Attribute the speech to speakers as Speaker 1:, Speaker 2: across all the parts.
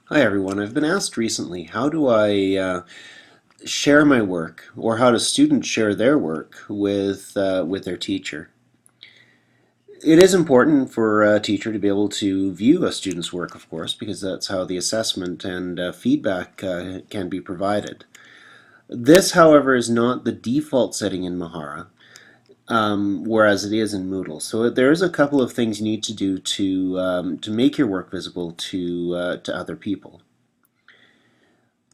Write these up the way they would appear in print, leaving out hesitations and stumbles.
Speaker 1: Hi everyone. I've been asked recently, how do I share my work, or how do students share their work with their teacher? It is important for a teacher to be able to view a student's work, of course, because that's how the assessment and feedback can be provided. This, however, is not the default setting in Mahara, whereas it is in Moodle. So there is a couple of things you need to do to make your work visible to other people.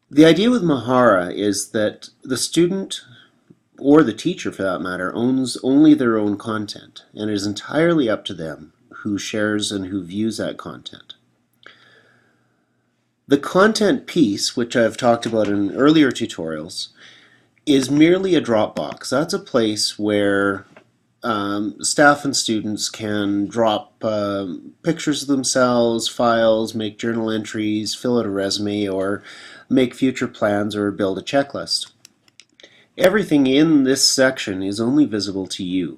Speaker 1: The idea with Mahara is that the student, or the teacher for that matter, owns only their own content, and it is entirely up to them who shares and who views that content. The content piece, which I've talked about in earlier tutorials, is merely a Dropbox. That's a place where staff and students can drop pictures of themselves, files, make journal entries, fill out a resume, or make future plans or build a checklist. Everything in this section is only visible to you.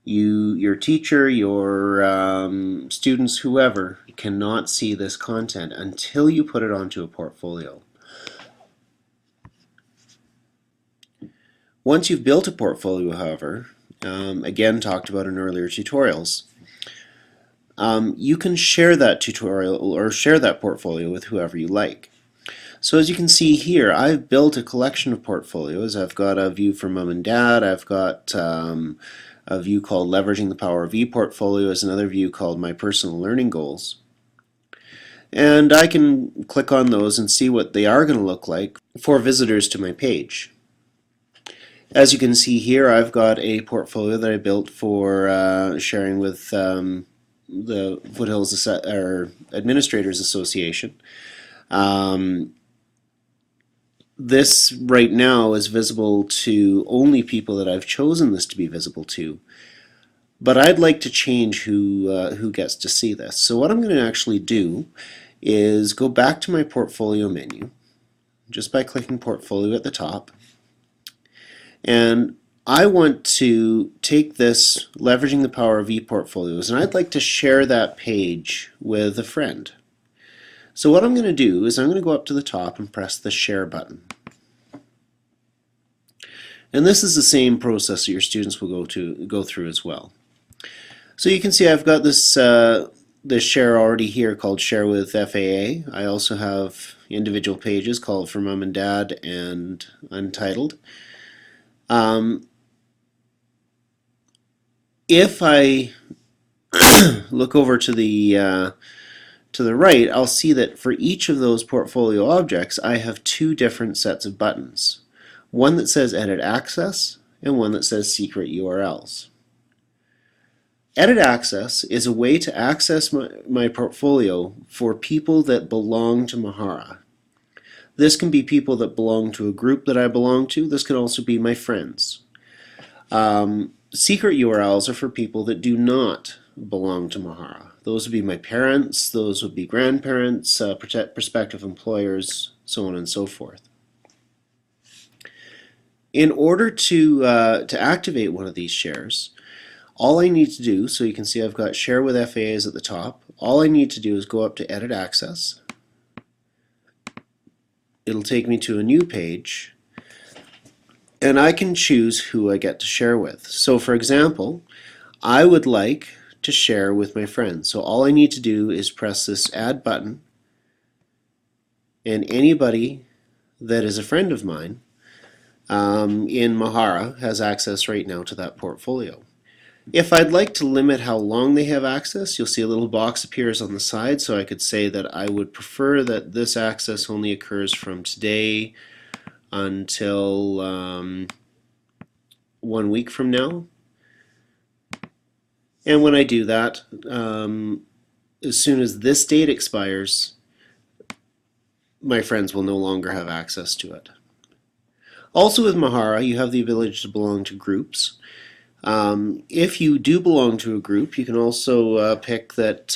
Speaker 1: Your teacher, your students, whoever, cannot see this content until you put it onto a portfolio. Once you've built a portfolio, however, again talked about in earlier tutorials, you can share that tutorial or share that portfolio with whoever you like. So as you can see here, I've built a collection of portfolios. I've got a view for mom and dad. I've got a view called Leveraging the Power of ePortfolios, another view called My Personal Learning Goals. And I can click on those and see what they are going to look like for visitors to my page. As you can see here, I've got a portfolio that I built for sharing with the Foothills Administrators Association. This right now is visible to only people that I've chosen this to be visible to, but I'd like to change who gets to see this. So what I'm going to actually do is go back to my portfolio menu just by clicking portfolio at the top, and I want to take this Leveraging the Power of ePortfolios, and I'd like to share that page with a friend. So what I'm going to do is I'm going to go up to the top and press the share button. And this is the same process that your students will go through as well. So you can see I've got this share already here called Share with FAA. I also have individual pages called For Mom and Dad and Untitled. If I look over to the right, I'll see that for each of those portfolio objects, I have two different sets of buttons. One that says Edit Access and one that says Secret URLs. Edit Access is a way to access my portfolio for people that belong to Mahara. This can be people that belong to a group that I belong to. This can also be my friends. Secret URLs are for people that do not belong to Mahara. Those would be my parents, those would be grandparents, prospective employers, so on and so forth. In order to activate one of these shares, all I need to do, so you can see I've got Share with FAAs at the top, all I need to do is go up to Edit Access. It'll take me to a new page, and I can choose who I get to share with. So for example, I would like to share with my friends. So all I need to do is press this Add button, and anybody that is a friend of mine in Mahara has access right now to that portfolio. If I'd like to limit how long they have access, you'll see a little box appears on the side, so I could say that I would prefer that this access only occurs from today until 1 week from now. And when I do that, as soon as this date expires, my friends will no longer have access to it. Also with Mahara, you have the ability to belong to groups. If you do belong to a group, you can also pick that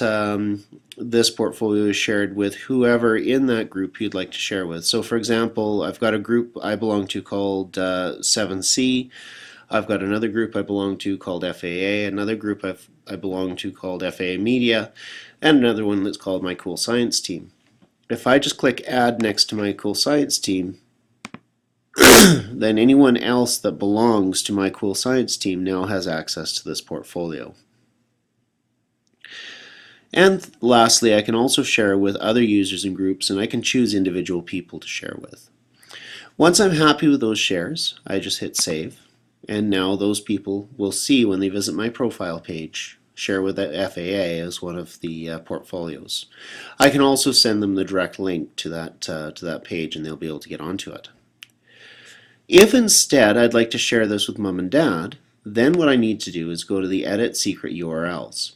Speaker 1: this portfolio is shared with whoever in that group you'd like to share with. So for example, I've got a group I belong to called 7C. I've got another group I belong to called FAA, another group I belong to called FAA Media, and another one that's called My Cool Science Team. if I just click add next to my cool science team, then anyone else that belongs to my cool science team now has access to this portfolio. And lastly, I can also share with other users and groups, and I can choose individual people to share with. Once I'm happy with those shares, I just hit save, and now those people will see when they visit my profile page, share with the FAA as one of the portfolios. I can also send them the direct link to that page, and they'll be able to get onto it. If instead I'd like to share this with mom and dad, then what I need to do is go to the Edit Secret URLs.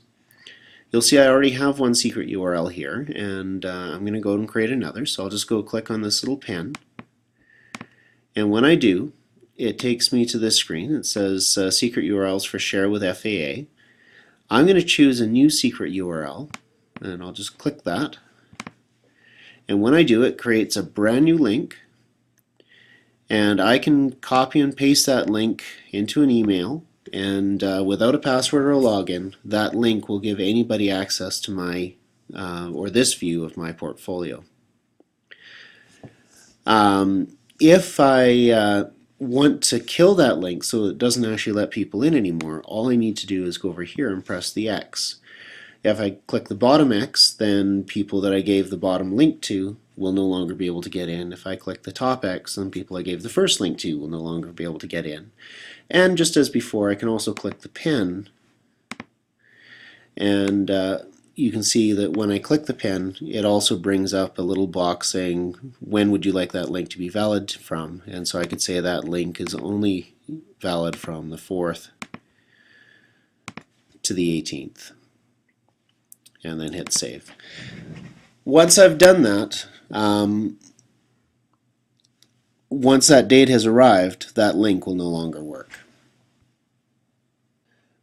Speaker 1: You'll see I already have one secret URL here, and I'm going to go and create another. So I'll just go click on this little pen, and when I do, it takes me to this screen. It says secret URLs for share with FAA. I'm going to choose a new secret URL, and I'll just click that. And when I do, it creates a brand new link, and I can copy and paste that link into an email, and without a password or a login, that link will give anybody access to my or this view of my portfolio. If I want to kill that link so it doesn't actually let people in anymore, all I need to do is go over here and press the X. If I click the bottom X, then people that I gave the bottom link to will no longer be able to get in. If I click the top X, then people I gave the first link to will no longer be able to get in. And just as before, I can also click the pen, and you can see that when I click the pen, it also brings up a little box saying when would you like that link to be valid from, and so I could say that link is only valid from the 4th to the 18th, and then hit save. Once I've done that, once that date has arrived, that link will no longer work.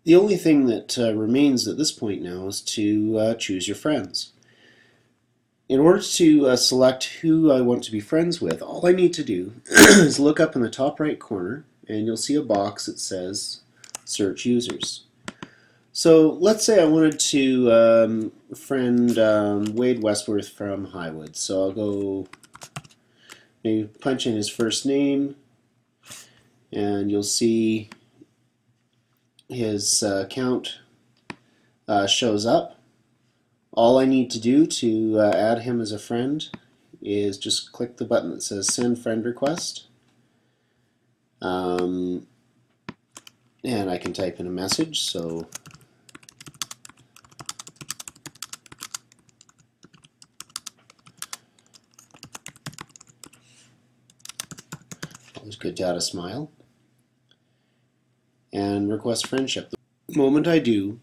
Speaker 1: The only thing that remains at this point now is to choose your friends. In order to select who I want to be friends with, all I need to do is look up in the top right corner, and you'll see a box that says Search Users. So let's say I wanted to friend Wade Westworth from Highwood. So I'll go maybe punch in his first name, and you'll see his account shows up. All I need to do to add him as a friend is just click the button that says Send Friend Request, and I can type in a message. So always good to add a smile, and request friendship. The moment I do,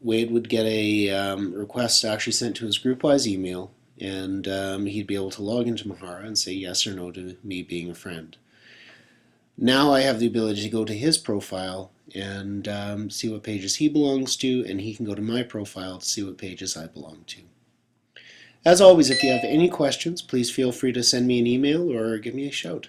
Speaker 1: Wade would get a request actually sent to his group-wise email, and he'd be able to log into Mahara and say yes or no to me being a friend. Now I have the ability to go to his profile and see what pages he belongs to, and he can go to my profile to see what pages I belong to. As always, if you have any questions, please feel free to send me an email or give me a shout.